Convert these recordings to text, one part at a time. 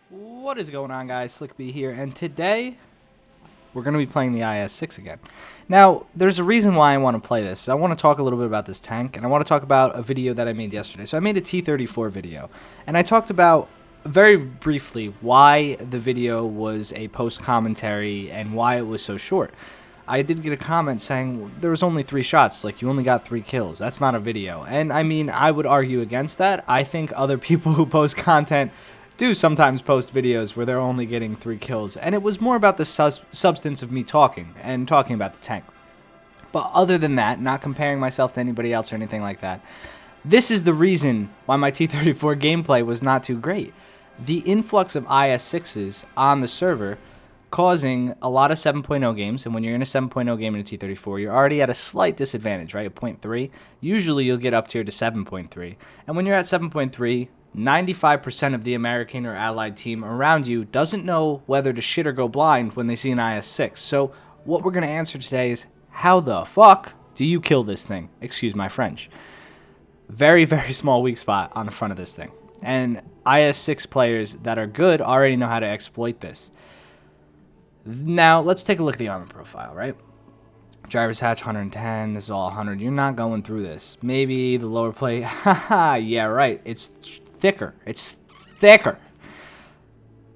What is going on, guys? Slick B here, and today we're going to be playing the IS-6 again. Now, there's a reason why I want to play this. I want to talk a little bit about this tank, and I want to talk about a video that I made yesterday. So I made a T-34 video, and I talked about very briefly why the video was a post-commentary and why it was so short. I did get a comment saying there was only 3 shots, like you only got 3 kills. That's not a video. And I mean, I would argue against that. I think other people who post content do sometimes post videos where they're only getting 3 kills, and it was more about the substance of me talking and talking about the tank. But other than that, not comparing myself to anybody else or anything like that, this is the reason why my T-34 gameplay was not too great. The influx of IS-6s on the server causing a lot of 7.0 games, and when you're in a 7.0 game in a T-34, you're already at a slight disadvantage, right? At 0.3. Usually you'll get up tier to 7.3. And when you're at 7.3, 95% of the American or allied team around you doesn't know whether to shit or go blind when they see an IS-6. So what we're going to answer today is, how the fuck do you kill this thing? Excuse my French. Very, very small weak spot on the front of this thing. And IS-6 players that are good already know how to exploit this. Now, let's take a look at the armor profile, right? Driver's hatch 110, this is all 100. You're not going through this. Maybe the lower plate, haha, yeah, right. It's thicker. It's thicker.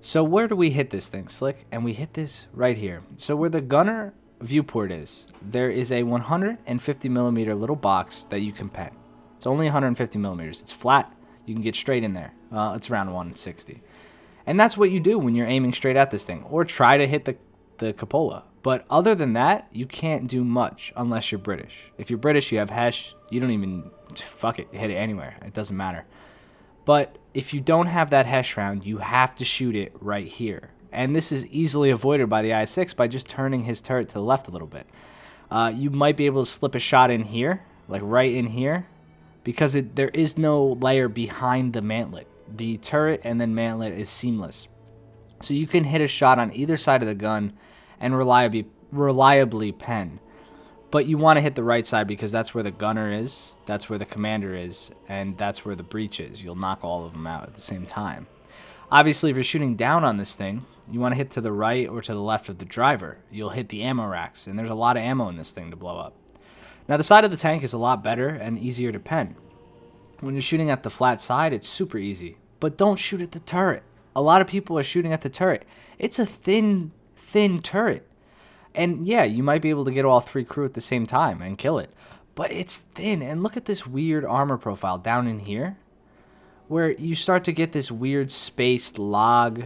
So where do we hit this thing, Slick? And we hit this right here. So where the gunner viewport is, there is a 150 millimeter little box that you can pen. It's only 150 millimeters. It's flat. You can get straight in there. It's around 160. And that's what you do when you're aiming straight at this thing, or try to hit the cupola. But other than that, you can't do much unless you're British. If you're British, you have Hesh, you don't even, fuck it, hit it anywhere. It doesn't matter. But if you don't have that Hesh round, you have to shoot it right here. And this is easily avoided by the IS-6 by just turning his turret to the left a little bit. You might be able to slip a shot in here, like right in here, because there is no layer behind the mantlet. The turret and then mantlet is seamless. So you can hit a shot on either side of the gun and reliably pen. But you want to hit the right side because that's where the gunner is, that's where the commander is, and that's where the breach is. You'll knock all of them out at the same time. Obviously, if you're shooting down on this thing, you want to hit to the right or to the left of the driver. You'll hit the ammo racks, and there's a lot of ammo in this thing to blow up. Now, the side of the tank is a lot better and easier to pen. When you're shooting at the flat side, it's super easy. But don't shoot at the turret. A lot of people are shooting at the turret. It's a thin turret. And yeah, you might be able to get all 3 crew at the same time and kill it. But it's thin. And look at this weird armor profile down in here, where you start to get this weird spaced log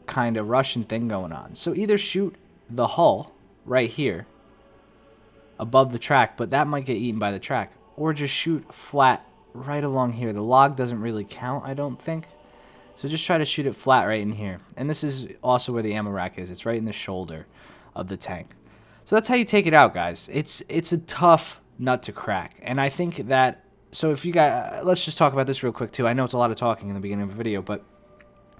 kind of Russian thing going on. So either shoot the hull right here above the track, but that might get eaten by the track. Or just shoot flat right along here. The log doesn't really count, I don't think. So just try to shoot it flat right in here. And this is also where the ammo rack is. It's right in the shoulder of the tank. So that's how you take it out, guys. It's a tough nut to crack. And I think that, so if you guys, let's just talk about this real quick too. I know it's a lot of talking in the beginning of the video, but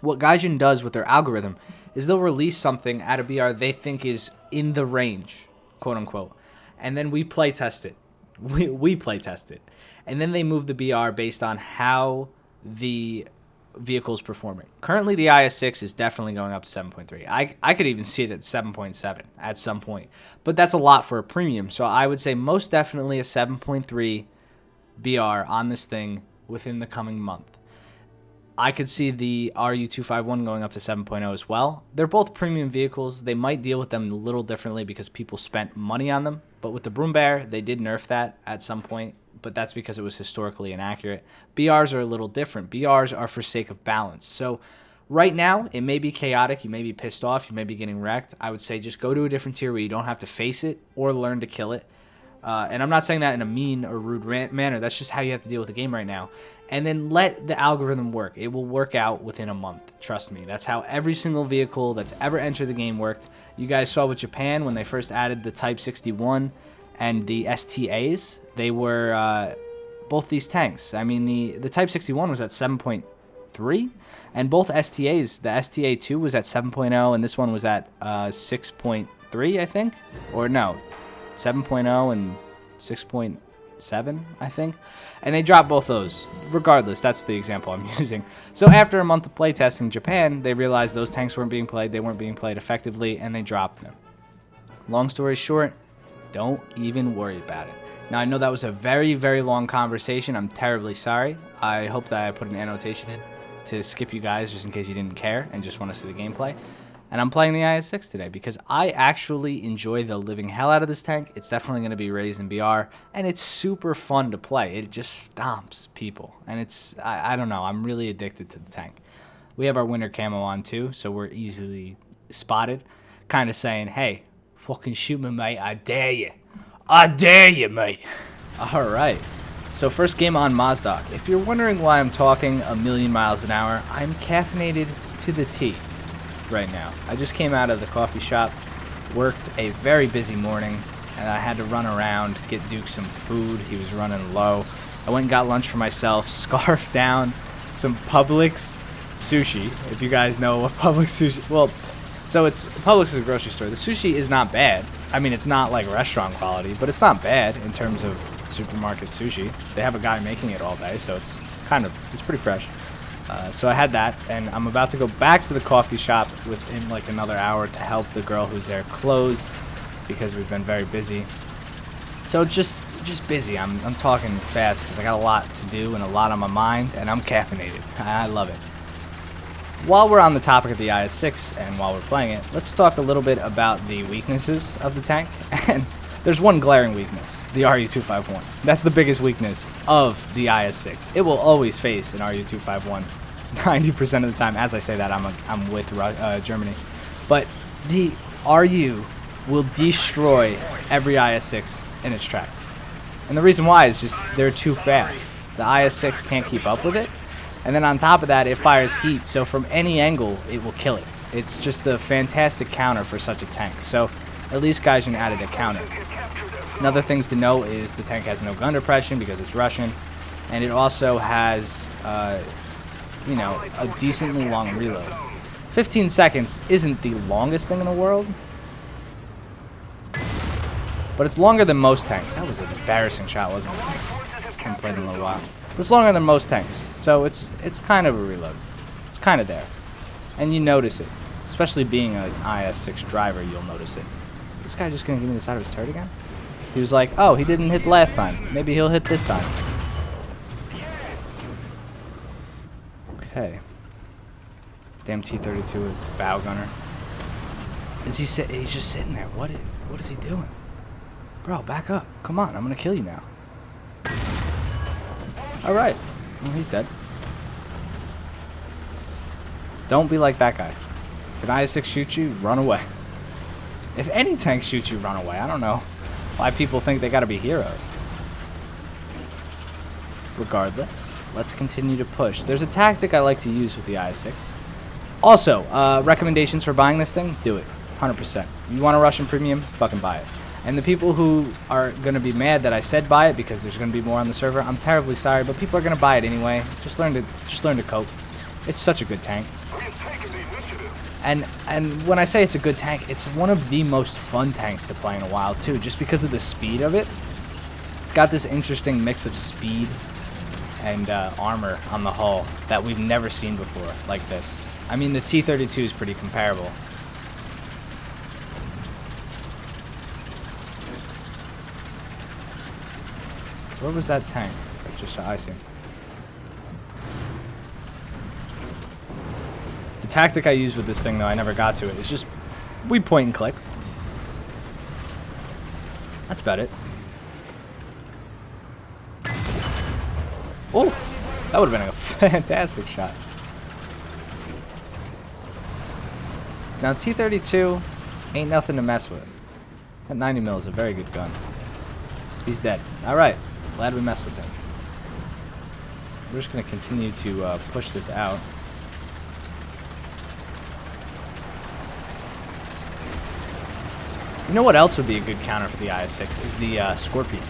what Gaijin does with their algorithm is they'll release something at a BR they think is in the range, quote unquote. And then we play test it. We play test it. And then they move the BR based on how the vehicle is performing. Currently, the IS-6 is definitely going up to 7.3. I could even see it at 7.7 at some point. But that's a lot for a premium. So I would say most definitely a 7.3 BR on this thing within the coming month. I could see the RU-251 going up to 7.0 as well. They're both premium vehicles. They might deal with them a little differently because people spent money on them. But with the Broom Bear, they did nerf that at some point, but that's because it was historically inaccurate. BRs are a little different. BRs are for sake of balance. So right now, it may be chaotic. You may be pissed off. You may be getting wrecked. I would say just go to a different tier where you don't have to face it or learn to kill it. And I'm not saying that in a mean or rude manner. That's just how you have to deal with the game right now. And then let the algorithm work. It will work out within a month. Trust me. That's how every single vehicle that's ever entered the game worked. You guys saw with Japan when they first added the Type 61 and the STAs. They were both these tanks. I mean, the Type 61 was at 7.3. And both STAs, the STA-2 was at 7.0, and this one was at 6.3, I think. Or no, 7.0 and 6. 7, I think. And they dropped both those. Regardless, that's the example I'm using. So after a month of playtesting in Japan, they realized those tanks weren't being played, they weren't being played effectively, and they dropped them. Long story short, don't even worry about it. Now, I know that was a very, very long conversation. I'm terribly sorry. I hope that I put an annotation in to skip you guys just in case you didn't care and just want to see the gameplay. And I'm playing the IS-6 today because I actually enjoy the living hell out of this tank. It's definitely going to be raised in BR, and it's super fun to play. It just stomps people, and I don't know. I'm really addicted to the tank. We have our winter camo on too, so we're easily spotted, kind of saying, hey, fucking shoot me, mate. I dare you. I dare you, mate. All right. So first game on Mozdok. If you're wondering why I'm talking a million miles an hour, I'm caffeinated to the T right now. I just came out of the coffee shop, worked a very busy morning, and I had to run around, get Duke some food. He was running low. I went and got lunch for myself, scarfed down some Publix sushi. If you guys know what Publix sushi... Well, so Publix is a grocery store. The sushi is not bad. I mean, it's not like restaurant quality, but it's not bad in terms of supermarket sushi. They have a guy making it all day, so it's pretty fresh. So I had that, and I'm about to go back to the coffee shop within like another hour to help the girl who's there close because we've been very busy. So it's just busy. I'm talking fast because I got a lot to do and a lot on my mind, and I'm caffeinated. I love it. While we're on the topic of the IS-6 and while we're playing it, let's talk a little bit about the weaknesses of the tank. And there's one glaring weakness, the RU-251. That's the biggest weakness of the IS-6. It will always face an RU-251 90% of the time. As I say that, I'm with Germany. But the RU will destroy every IS-6 in its tracks. And the reason why is just they're too fast. The IS-6 can't keep up with it. And then on top of that, it fires heat, so from any angle, it will kill it. It's just a fantastic counter for such a tank. So at least Gaijin added a counter. Another things to know is the tank has no gun depression because it's Russian, and it also has, a decently long reload. 15 seconds isn't the longest thing in the world, but it's longer than most tanks. That was an embarrassing shot, wasn't it? I haven't played in a little while. But it's longer than most tanks, so it's kind of a reload. It's kind of there, and you notice it. Especially being an IS-6 driver, you'll notice it. This guy just gonna give me the side of his turret again? He was like, oh, he didn't hit last time. Maybe he'll hit this time. Okay. Damn T-32, it's bow gunner. Is he he's just sitting there. What is he doing? Bro, back up. Come on, I'm gonna kill you now. Alright. Well, he's dead. Don't be like that guy. If an IS-6 shoots you, run away. If any tank shoots you, run away. I don't know why people think they gotta be heroes. Regardless, let's continue to push. There's a tactic I like to use with the IS-6. Also, recommendations for buying this thing, do it. 100%. You want a Russian premium, fucking buy it. And the people who are going to be mad that I said buy it because there's going to be more on the server, I'm terribly sorry, but people are going to buy it anyway. Just learn to cope. It's such a good tank. And when I say it's a good tank, it's one of the most fun tanks to play in a while too, just because of the speed of it. It's got this interesting mix of speed and armor on the hull that we've never seen before like this. I mean, the T-32 is pretty comparable. Where was that tank? I see him. The tactic I use with this thing, though, I never got to it. It's just, we point and click. That's about it. Oh, that would have been a fantastic shot. Now, T-32 ain't nothing to mess with. That 90 mil is a very good gun. He's dead. All right. Glad we messed with him. We're just going to continue to push this out. You know what else would be a good counter for the IS-6 is the Scorpion.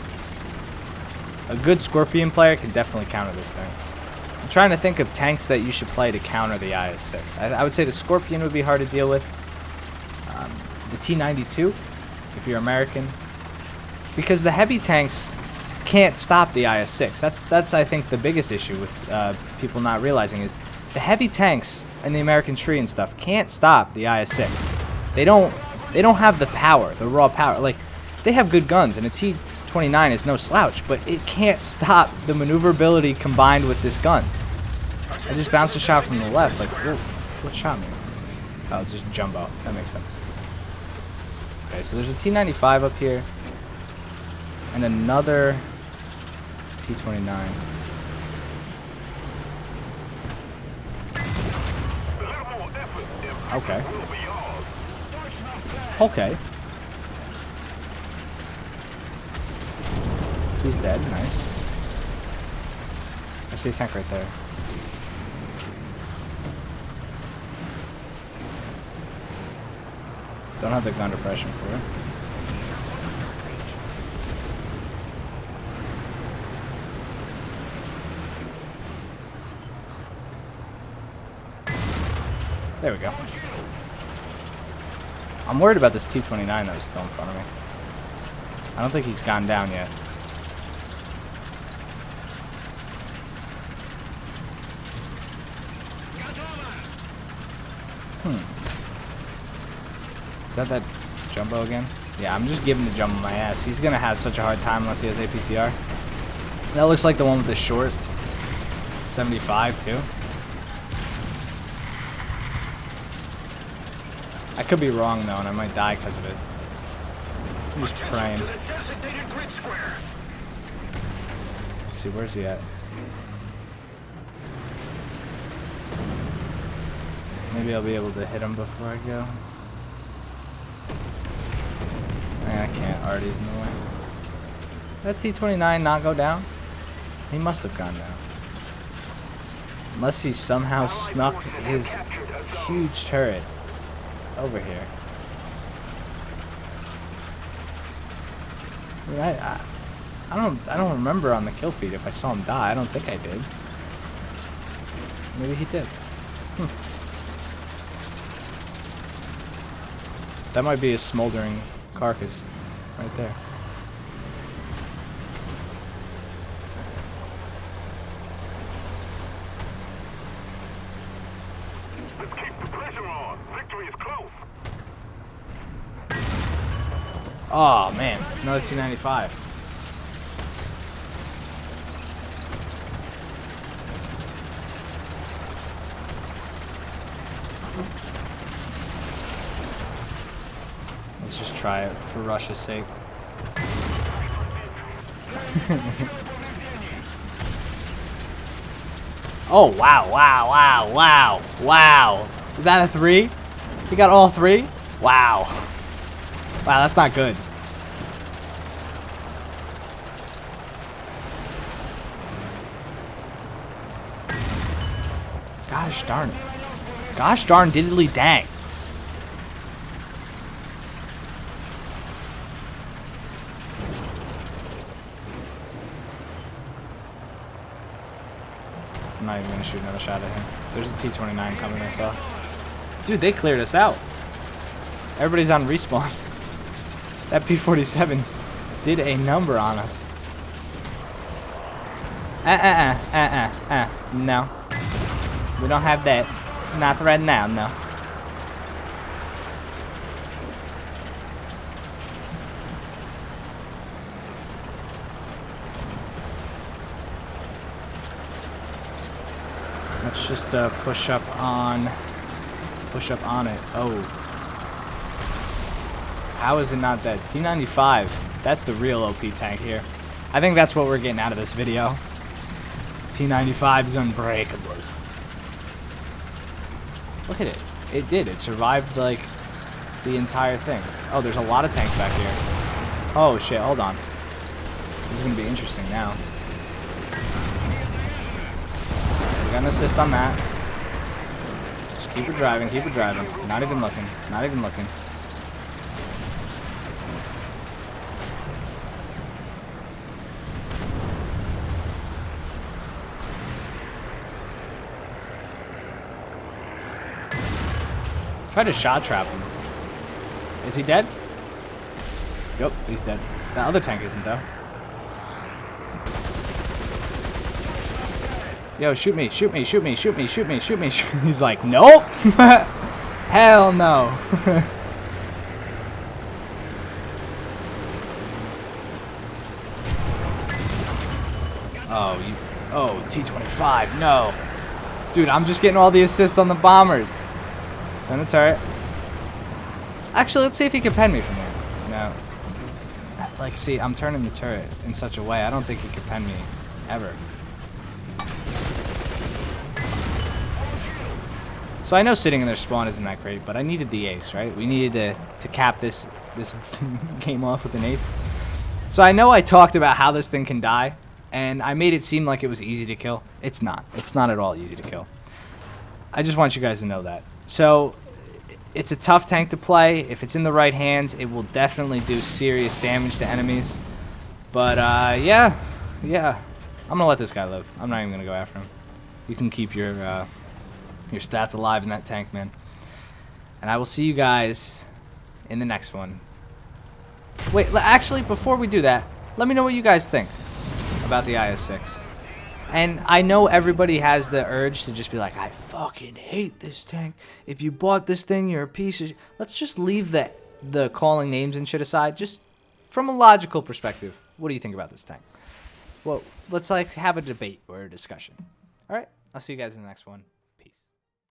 A good Scorpion player can definitely counter this thing. I'm trying to think of tanks that you should play to counter the IS-6. I would say the Scorpion would be hard to deal with. The T-92, if you're American. Because the heavy tanks can't stop the IS-6. That's I think the biggest issue with people not realizing is the heavy tanks and the American tree and stuff can't stop the IS-6. They don't have the power, the raw power. Like, they have good guns, and a T-29 is no slouch, but it can't stop the maneuverability combined with this gun. I just bounced a shot from the left. Like, whoa, what shot me? Oh, it's just jumbo. That makes sense. Okay, so there's a T-95 up here, and another T-29. Okay. Okay. He's dead. Nice. I see a tank right there. Don't have the gun depression for it. There we go. I'm worried about this T-29 that was still in front of me. I don't think he's gone down yet. Is that jumbo again? Yeah, I'm just giving the jumbo my ass. He's gonna have such a hard time unless he has APCR. That looks like the one with the short 75 too. I could be wrong though, and I might die because of it. I'm just praying. Let's see, where's he at? Maybe I'll be able to hit him before I go. I can't. Artie's in the way. Did that T-29 not go down? He must have gone down. Unless he somehow snuck his huge turret over here. I don't remember on the kill feed if I saw him die. I don't think I did. Maybe he did. That might be a smoldering carcass right there. Let's keep the pressure on. Victory is close. Oh man, another T-95. Let's just try it for Russia's sake. Oh, wow, wow, wow, wow, wow. Is that a 3? He got all 3? Wow. Wow, that's not good. Gosh darn it. Gosh darn diddly dang. I'm not even gonna shoot another shot at him. There's a T-29 coming as well. Dude, they cleared us out. Everybody's on respawn. That P-47 did a number on us. No. We don't have that. Not right now, no. Let's just push up on it. Oh. How is it not dead? T-95. That's the real OP tank here. I think that's what we're getting out of this video. T-95 is unbreakable. Look at it. It did. It survived, like, the entire thing. Oh, there's a lot of tanks back here. Oh, shit. Hold on. This is going to be interesting now. We got an assist on that. Just keep it driving. Keep it driving. Not even looking. Not even looking. Try to shot trap him. Is he dead? Yep, he's dead. That other tank isn't though. Yo, shoot me, shoot me, shoot me, shoot me, shoot me, shoot me. He's like, nope. Hell no. Oh, T-25, no. Dude, I'm just getting all the assists on the bombers. Turn the turret. Actually, let's see if he can pen me from here. No. Like, see, I'm turning the turret in such a way, I don't think he can pen me, ever. So I know sitting in their spawn isn't that great, but I needed the ace, right? We needed to cap this game off with an ace. So I know I talked about how this thing can die, and I made it seem like it was easy to kill. It's not. It's not at all easy to kill. I just want you guys to know that. So it's a tough tank to play. If it's in the right hands, it will definitely do serious damage to enemies. But yeah. I'm gonna let this guy live. I'm not even gonna go after him. You can keep your stats alive in that tank, man. And I will see you guys in the next one. Wait, actually, before we do that, let me know what you guys think about the IS-6. And I know everybody has the urge to just be like, I fucking hate this tank. If you bought this thing, you're a piece of shit. Let's just leave the calling names and shit aside. Just from a logical perspective, what do you think about this tank? Well, let's like have a debate or a discussion. All right, I'll see you guys in the next one.